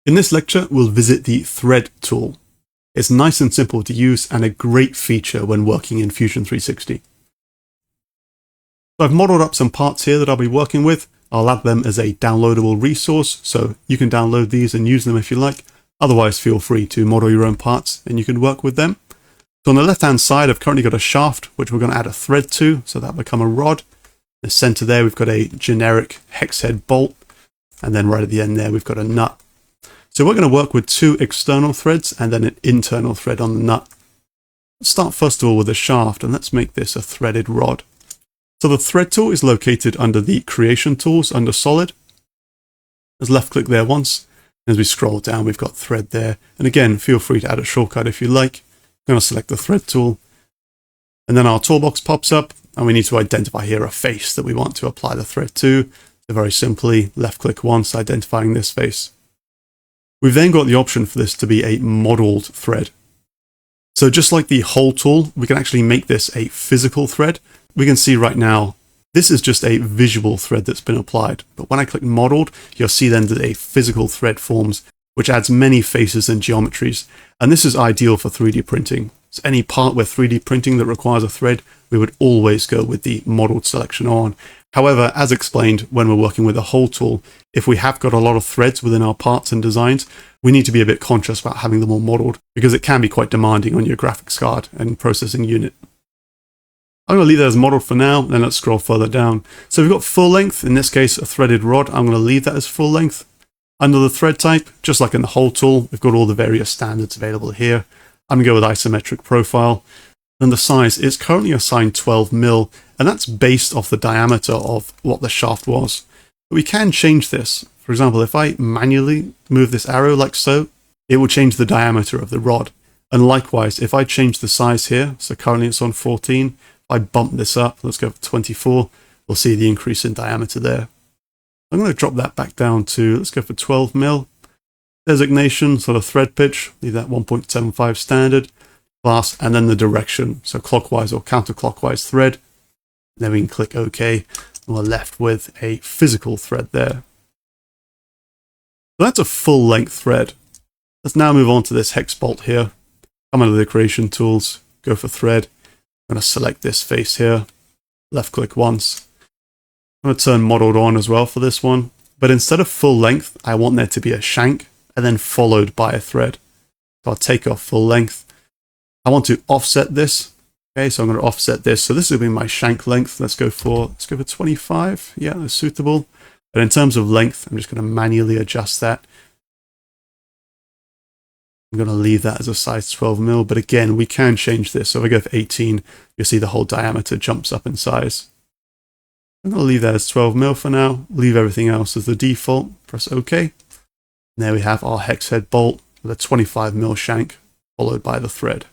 In this lecture, we'll visit the thread tool. It's nice and simple to use and a great feature when working in Fusion 360. So I've modeled up some parts here that I'll be working with. I'll add them as a downloadable resource, so you can download these and use them if you like. Otherwise, feel free to model your own parts and you can work with them. So on the left-hand side, I've currently got a shaft, which we're going to add a thread to, so that'll become a rod. In the center there, we've got a generic hex head bolt. And then right at the end there, we've got a nut. So we're going to work with two external threads and then an internal thread on the nut. Let's start first of all with a shaft, and let's make this a threaded rod. So the thread tool is located under the creation tools under solid. Let's left click there once. As we scroll down, we've got thread there. And again, feel free to add a shortcut if you like. I'm going to select the thread tool. And then our toolbox pops up and we need to identify here a face that we want to apply the thread to. So very simply, left click once, identifying this face. We've then got the option for this to be a modeled thread. So just like the hole tool, we can actually make this a physical thread. We can see right now, this is just a visual thread that's been applied. But when I click modeled, you'll see then that a physical thread forms, which adds many faces and geometries. And this is ideal for 3D printing. So any part with 3D printing that requires a thread, we would always go with the modeled selection on. However, as explained, when we're working with a hole tool, if we have got a lot of threads within our parts and designs, we need to be a bit conscious about having them all modeled because it can be quite demanding on your graphics card and processing unit. I'm going to leave that as modeled for now, then let's scroll further down. So we've got full length, in this case a threaded rod. I'm going to leave that as full length. Under the thread type, just like in the hole tool, we've got all the various standards available here. I'm going to go with isometric profile. Then the size is currently assigned 12mm, and that's based off the diameter of what the shaft was. But we can change this. For example, if I manually move this arrow like so, it will change the diameter of the rod. And likewise, if I change the size here, so currently it's on 14, if I bump this up, let's go for 24, we'll see the increase in diameter there. I'm going to drop that back down to, let's go for 12mm. Designation, sort of thread pitch, leave that 1.75 standard. Class, and then the direction, so clockwise or counterclockwise thread. Then we can click OK, and we're left with a physical thread there. So that's a full length thread. Let's now move on to this hex bolt here. Come under the creation tools, go for thread. I'm going to select this face here, left click once. I'm going to turn modeled on as well for this one, but instead of full length, I want there to be a shank and then followed by a thread. So I'll take off full length. I want to offset this. Okay, so I'm going to offset this. So this will be my shank length. Let's go for 25. Yeah, that's suitable. But in terms of length, I'm just going to manually adjust that. I'm going to leave that as a size 12mm. But again, we can change this. So if I go for 18, you'll see the whole diameter jumps up in size. I'm going to leave that as 12mm for now. Leave everything else as the default. Press OK. And there we have our hex head bolt with a 25mm shank followed by the thread.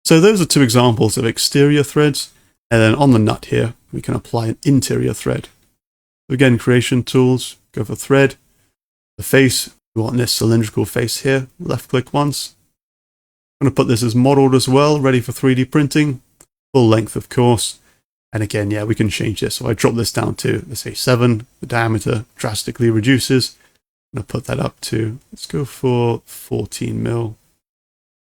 So those are two examples of exterior threads, and then on the nut here, we can apply an interior thread. Again, creation tools, go for thread. The face, we want this cylindrical face here, left click once. I'm going to put this as modeled as well, ready for 3D printing, full length of course. And again, yeah, we can change this. So if I drop this down to, let's say 7, the diameter drastically reduces. I'm going to put that up to, let's go for 14mm.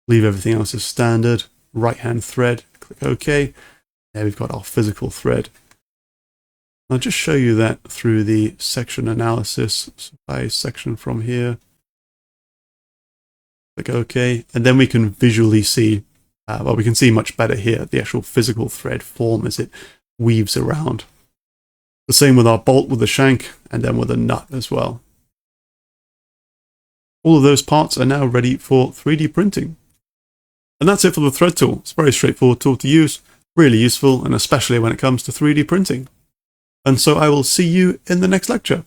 Leave everything else as standard. Right hand thread, click OK. There we've got our physical thread. I'll just show you that through the section analysis. So by section from here, click OK, and then we can visually see, well, we can see much better here, the actual physical thread form as it weaves around. The same with our bolt with the shank, and then with a nut as well. All of those parts are now ready for 3D printing. And that's it for the thread tool. It's a very straightforward tool to use, really useful, and especially when it comes to 3D printing. And so I will see you in the next lecture.